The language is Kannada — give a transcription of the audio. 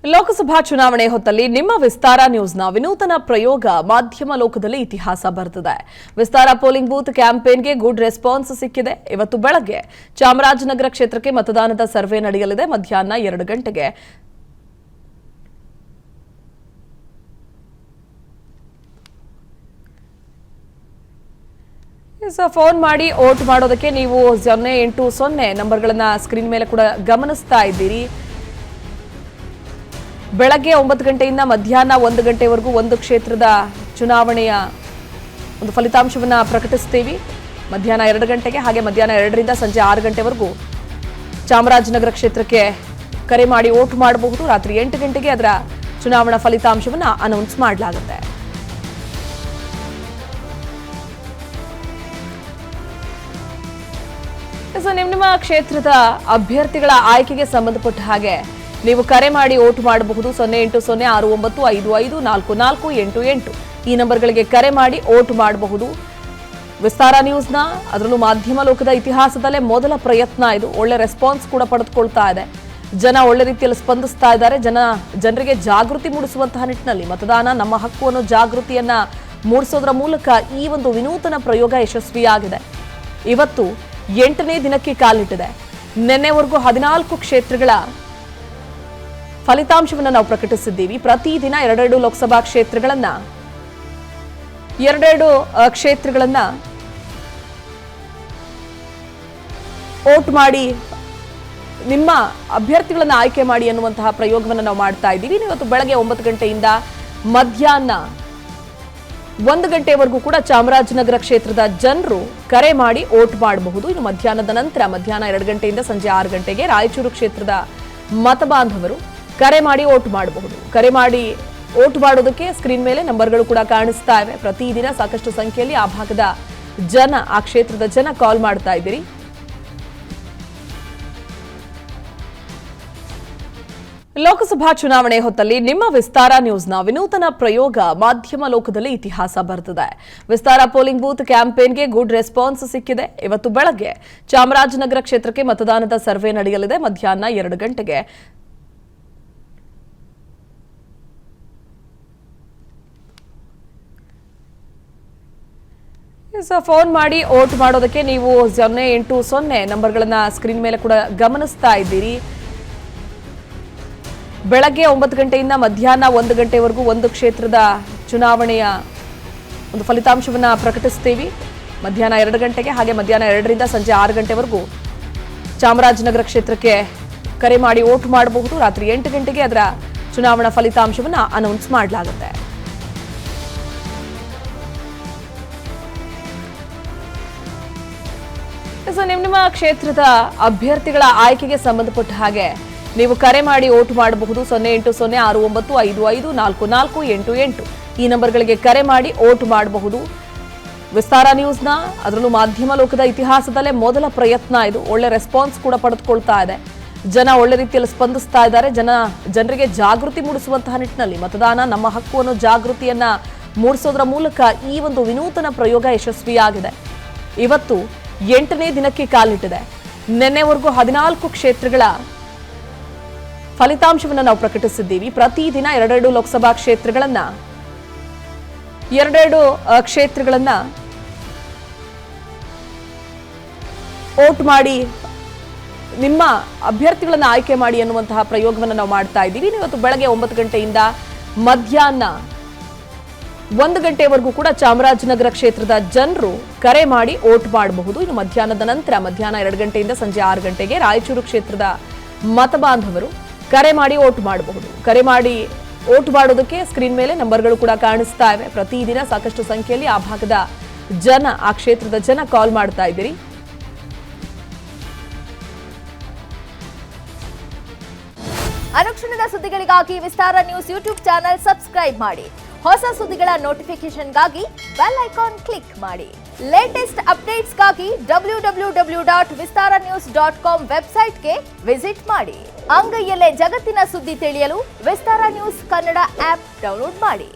ಲೋಕಸಭಾ ಚುನಾವಣೆ ಹೊತ್ತಲ್ಲಿ ನಿಮ್ಮ ವಿಸ್ತಾರ ನ್ಯೂಸ್ನ ವಿನೂತನ ಪ್ರಯೋಗ ಮಾಧ್ಯಮ ಲೋಕದಲ್ಲಿ ಇತಿಹಾಸ ಬರೆದಿದೆ. ವಿಸ್ತಾರ ಪೋಲಿಂಗ್ ಬೂತ್ ಕ್ಯಾಂಪೇನ್ಗೆ ಗುಡ್ ರೆಸ್ಪಾನ್ಸ್ ಸಿಕ್ಕಿದೆ. ಇವತ್ತು ಬೆಳಗ್ಗೆ ಚಾಮರಾಜನಗರ ಕ್ಷೇತ್ರಕ್ಕೆ ಮತದಾನದ ಸರ್ವೆ ನಡೆಯಲಿದೆ. ಮಧ್ಯಾಹ್ನ 2 ಗಂಟೆಗೆ ಫೋನ್ ಮಾಡಿ ವೋಟ್ ಮಾಡೋದಕ್ಕೆ ನೀವು 080 ನಂಬರ್ಗಳನ್ನ ಸ್ಕ್ರೀನ್ ಮೇಲೆ ಕೂಡ ಗಮನಿಸ್ತಾ ಇದ್ದೀರಿ. ಬೆಳಗ್ಗೆ 9 ಗಂಟೆಯಿಂದ ಮಧ್ಯಾಹ್ನ 1 ಗಂಟೆವರೆಗೂ ಒಂದು ಕ್ಷೇತ್ರದ ಚುನಾವಣೆಯ ಒಂದು ಫಲಿತಾಂಶವನ್ನು ಪ್ರಕಟಿಸುತ್ತೀವಿ. ಮಧ್ಯಾಹ್ನ 2 ಗಂಟೆಗೆ ಹಾಗೆ ಮಧ್ಯಾಹ್ನ 2 ರಿಂದ ಸಂಜೆ 6 ಗಂಟೆವರೆಗೂ ಚಾಮರಾಜನಗರ ಕ್ಷೇತ್ರಕ್ಕೆ ಕರೆ ಮಾಡಿ ವೋಟ್ ಮಾಡಬಹುದು. ರಾತ್ರಿ 8 ಗಂಟೆಗೆ ಅದರ ಚುನಾವಣಾ ಫಲಿತಾಂಶವನ್ನು ಅನೌನ್ಸ್ ಮಾಡಲಾಗುತ್ತೆ. ನಿಮ್ಮ ಕ್ಷೇತ್ರದ ಅಭ್ಯರ್ಥಿಗಳ ಆಯ್ಕೆಗೆ ಸಂಬಂಧಪಟ್ಟ ಹಾಗೆ ನೀವು ಕರೆ ಮಾಡಿ ವೋಟ್ ಮಾಡಬಹುದು. 08069554488 ಈ ನಂಬರ್ಗಳಿಗೆ ಕರೆ ಮಾಡಿ ವೋಟ್ ಮಾಡಬಹುದು. ವಿಸ್ತಾರ ನ್ಯೂಸ್ನ ಅದರಲ್ಲೂ ಮಾಧ್ಯಮ ಲೋಕದ ಇತಿಹಾಸದಲ್ಲೇ ಮೊದಲ ಪ್ರಯತ್ನ ಇದು. ಒಳ್ಳೆ ರೆಸ್ಪಾನ್ಸ್ ಕೂಡ ಪಡೆದುಕೊಳ್ತಾ ಇದೆ. ಜನ ಒಳ್ಳೆ ರೀತಿಯಲ್ಲಿ ಸ್ಪಂದಿಸ್ತಾ ಇದ್ದಾರೆ. ಜನರಿಗೆ ಜಾಗೃತಿ ಮೂಡಿಸುವಂತಹ ನಿಟ್ಟಿನಲ್ಲಿ ಮತದಾನ ನಮ್ಮ ಹಕ್ಕು ಅನ್ನೋ ಜಾಗೃತಿಯನ್ನ ಮೂಡಿಸೋದ್ರ ಮೂಲಕ ಈ ಒಂದು ವಿನೂತನ ಪ್ರಯೋಗ ಯಶಸ್ವಿಯಾಗಿದೆ. ಇವತ್ತು 8ನೇ ದಿನಕ್ಕೆ ಕಾಲಿಟ್ಟಿದೆ. ನಿನ್ನೆವರೆಗೂ 14 ಕ್ಷೇತ್ರಗಳ ಫಲಿತಾಂಶವನ್ನು ನಾವು ಪ್ರಕಟಿಸಿದ್ದೀವಿ. ಪ್ರತಿದಿನ 2 ಲೋಕಸಭಾ ಕ್ಷೇತ್ರಗಳನ್ನ ವೋಟ್ ಮಾಡಿ ನಿಮ್ಮ ಅಭ್ಯರ್ಥಿಗಳನ್ನ ಆಯ್ಕೆ ಮಾಡಿ ಅನ್ನುವಂತಹ ಪ್ರಯೋಗವನ್ನು ನಾವು ಮಾಡ್ತಾ ಇದ್ದೀವಿ. ಇವತ್ತು ಬೆಳಗ್ಗೆ 9 ಗಂಟೆಯಿಂದ ಮಧ್ಯಾಹ್ನ 1 ಗಂಟೆವರೆಗೂ ಕೂಡ ಚಾಮರಾಜನಗರ ಕ್ಷೇತ್ರದ ಜನರು ಕರೆ ಮಾಡಿ ವೋಟ್ ಮಾಡಬಹುದು. ಇನ್ನು ಮಧ್ಯಾಹ್ನದ ನಂತರ ಮಧ್ಯಾಹ್ನ 2 ಗಂಟೆಯಿಂದ ಸಂಜೆ 6 ಗಂಟೆಗೆ ರಾಯಚೂರು ಕ್ಷೇತ್ರದ ಮತ ಬಾಂಧವರು ಕರೆ ಮಾಡಿ ವೋಟ್ ಮಾಡಬಹುದು. ಕರೆ ಮಾಡಿ ವೋಟ್ ಮಾಡೋದಕ್ಕೆ ಸ್ಕ್ರೀನ್ ಮೇಲೆ ನಂಬರ್ಗಳು ಕೂಡ ಕಾಣಿಸ್ತಾ ಇವೆ. ಪ್ರತಿದಿನ ಸಾಕಷ್ಟು ಸಂಖ್ಯೆಯಲ್ಲಿ ಆ ಭಾಗದ ಜನ, ಆ ಕ್ಷೇತ್ರದ ಜನ ಕಾಲ್ ಮಾಡ್ತಾ ಇದ್ದೀರಿ. ಲೋಕಸಭಾ ಚುನಾವಣೆ ಹೊತ್ತಲ್ಲಿ ನಿಮ್ಮ ವಿಸ್ತಾರ ನ್ಯೂಸ್ನ ವಿನೂತನ ಪ್ರಯೋಗ ಮಾಧ್ಯಮ ಲೋಕದಲ್ಲಿ ಇತಿಹಾಸ ಬರೆದಿದೆ. ವಿಸ್ತಾರ ಪೋಲಿಂಗ್ ಬೂತ್ ಕ್ಯಾಂಪೇನ್ಗೆ ಗುಡ್ ರೆಸ್ಪಾನ್ಸ್ ಸಿಕ್ಕಿದೆ. ಇವತ್ತು ಬೆಳಗ್ಗೆ ಚಾಮರಾಜನಗರ ಕ್ಷೇತ್ರಕ್ಕೆ ಮತದಾನದ ಸರ್ವೆ ನಡೆಯಲಿದೆ. ಮಧ್ಯಾಹ್ನ 2 ಗಂಟೆಗೆ ಫೋನ್ ಮಾಡಿ ವೋಟ್ ಮಾಡೋದಕ್ಕೆ ನೀವು 080 ನಂಬರ್ಗಳನ್ನ ಸ್ಕ್ರೀನ್ ಮೇಲೆ ಕೂಡ ಗಮನಿಸ್ತಾ ಇದ್ದೀರಿ. ಬೆಳಗ್ಗೆ 9 ಗಂಟೆಯಿಂದ ಮಧ್ಯಾಹ್ನ 1 ಗಂಟೆವರೆಗೂ ಒಂದು ಕ್ಷೇತ್ರದ ಚುನಾವಣೆಯ ಒಂದು ಫಲಿತಾಂಶವನ್ನು ಪ್ರಕಟಿಸುತ್ತೀವಿ. ಮಧ್ಯಾಹ್ನ 2 ಗಂಟೆಗೆ ಹಾಗೆ ಮಧ್ಯಾಹ್ನ 2 ರಿಂದ ಸಂಜೆ 6 ಗಂಟೆವರೆಗೂ ಚಾಮರಾಜನಗರ ಕ್ಷೇತ್ರಕ್ಕೆ ಕರೆ ಮಾಡಿ ವೋಟ್ ಮಾಡಬಹುದು. ರಾತ್ರಿ 8 ಗಂಟೆಗೆ ಅದರ ಚುನಾವಣಾ ಫಲಿತಾಂಶವನ್ನು ಅನೌನ್ಸ್ ಮಾಡಲಾಗುತ್ತೆ. ನಿಮ್ಮ ಕ್ಷೇತ್ರದ ಅಭ್ಯರ್ಥಿಗಳ ಆಯ್ಕೆಗೆ ಸಂಬಂಧಪಟ್ಟ ಹಾಗೆ ನೀವು ಕರೆ ಮಾಡಿ ವೋಟ್ ಮಾಡಬಹುದು. 08069554488 ಈ ನಂಬರ್ಗಳಿಗೆ ಕರೆ ಮಾಡಿ ವೋಟ್ ಮಾಡಬಹುದು. ವಿಸ್ತಾರ ನ್ಯೂಸ್ನ ಅದರಲ್ಲೂ ಮಾಧ್ಯಮ ಲೋಕದ ಇತಿಹಾಸದಲ್ಲೇ ಮೊದಲ ಪ್ರಯತ್ನ ಇದು. ಒಳ್ಳೆ ರೆಸ್ಪಾನ್ಸ್ ಕೂಡ ಪಡೆದುಕೊಳ್ತಾ ಇದೆ. ಜನ ಒಳ್ಳೆ ರೀತಿಯಲ್ಲಿ ಸ್ಪಂದಿಸ್ತಾ ಇದ್ದಾರೆ. ಜನರಿಗೆ ಜಾಗೃತಿ ಮೂಡಿಸುವಂತಹ ನಿಟ್ಟಿನಲ್ಲಿ ಮತದಾನ ನಮ್ಮ ಹಕ್ಕು ಅನ್ನೋ ಜಾಗೃತಿಯನ್ನ ಮೂಡಿಸೋದ್ರ ಮೂಲಕ ಈ ಒಂದು ವಿನೂತನ ಪ್ರಯೋಗ ಯಶಸ್ವಿಯಾಗಿದೆ. ಇವತ್ತು 8ನೇ ದಿನಕ್ಕೆ ಕಾಲಿಟ್ಟಿದೆ. ನಿನ್ನೆವರೆಗೂ 14 ಕ್ಷೇತ್ರಗಳ ಫಲಿತಾಂಶವನ್ನು ನಾವು ಪ್ರಕಟಿಸಿದ್ದೀವಿ. ಪ್ರತಿದಿನ 2 ಲೋಕಸಭಾ ಕ್ಷೇತ್ರಗಳನ್ನ ವೋಟ್ ಮಾಡಿ ನಿಮ್ಮ ಅಭ್ಯರ್ಥಿಗಳನ್ನ ಆಯ್ಕೆ ಮಾಡಿ ಅನ್ನುವಂತಹ ಪ್ರಯೋಗವನ್ನು ನಾವು ಮಾಡ್ತಾ ಇದ್ದೀವಿ. ಇವತ್ತು ಬೆಳಗ್ಗೆ 9 ಗಂಟೆಯಿಂದ ಮಧ್ಯಾಹ್ನ 1 ಗಂಟೆವರೆಗೂ ಕೂಡ ಚಾಮರಾಜನಗರ ಕ್ಷೇತ್ರದ ಜನರು ಕರೆ ಮಾಡಿ ವೋಟ್ ಮಾಡಬಹುದು. ಇನ್ನು ಮಧ್ಯಾಹ್ನದ ನಂತರ ಮಧ್ಯಾಹ್ನ 2 ಗಂಟೆಯಿಂದ ಸಂಜೆ 6 ಗಂಟೆಗೆ ರಾಯಚೂರು ಕ್ಷೇತ್ರದ ಮತ ಬಾಂಧವರು ಕರೆ ಮಾಡಿ ವೋಟ್ ಮಾಡಬಹುದು. ಕರೆ ಮಾಡಿ ವೋಟ್ ಮಾಡೋದಕ್ಕೆ ಸ್ಕ್ರೀನ್ ಮೇಲೆ ನಂಬರ್ಗಳು ಕೂಡ ಕಾಣಿಸ್ತಾ ಇವೆ. ಪ್ರತಿದಿನ ಸಾಕಷ್ಟು ಸಂಖ್ಯೆಯಲ್ಲಿ ಆ ಭಾಗದ ಜನ, ಆ ಕ್ಷೇತ್ರದ ಜನ ಕಾಲ್ ಮಾಡ್ತಾ ಇದ್ದೀರಿ. ಅನುಕ್ಷಣದ ಸುದ್ದಿಗಳಿಗಾಗಿ ವಿಸ್ತಾರ ನ್ಯೂಸ್ ಯೂಟ್ಯೂಬ್ ಚಾನೆಲ್ ಸಬ್ಸ್ಕ್ರೈಬ್ ಮಾಡಿ. ಹೊಸ ಸುದ್ದಿಗಳ ನೋಟಿಫಿಕೇಶನ್ಗಾಗಿ ಬೆಲ್ ಐಕಾನ್ ಕ್ಲಿಕ್ ಮಾಡಿ. ಲೇಟೆಸ್ಟ್ ಅಪ್ಡೇಟ್ಸ್ಗಾಗಿ www.vistaranews.com ವೆಬ್ಸೈಟ್ಗೆ ವಿಸಿಟ್ ಮಾಡಿ. ಅಂಗೈಯಲ್ಲೇ ಜಗತ್ತಿನ ಸುದ್ದಿ ತಿಳಿಯಲು ವಿಸ್ತಾರ ನ್ಯೂಸ್ ಕನ್ನಡ ಆಪ್ ಡೌನ್ಲೋಡ್ ಮಾಡಿ.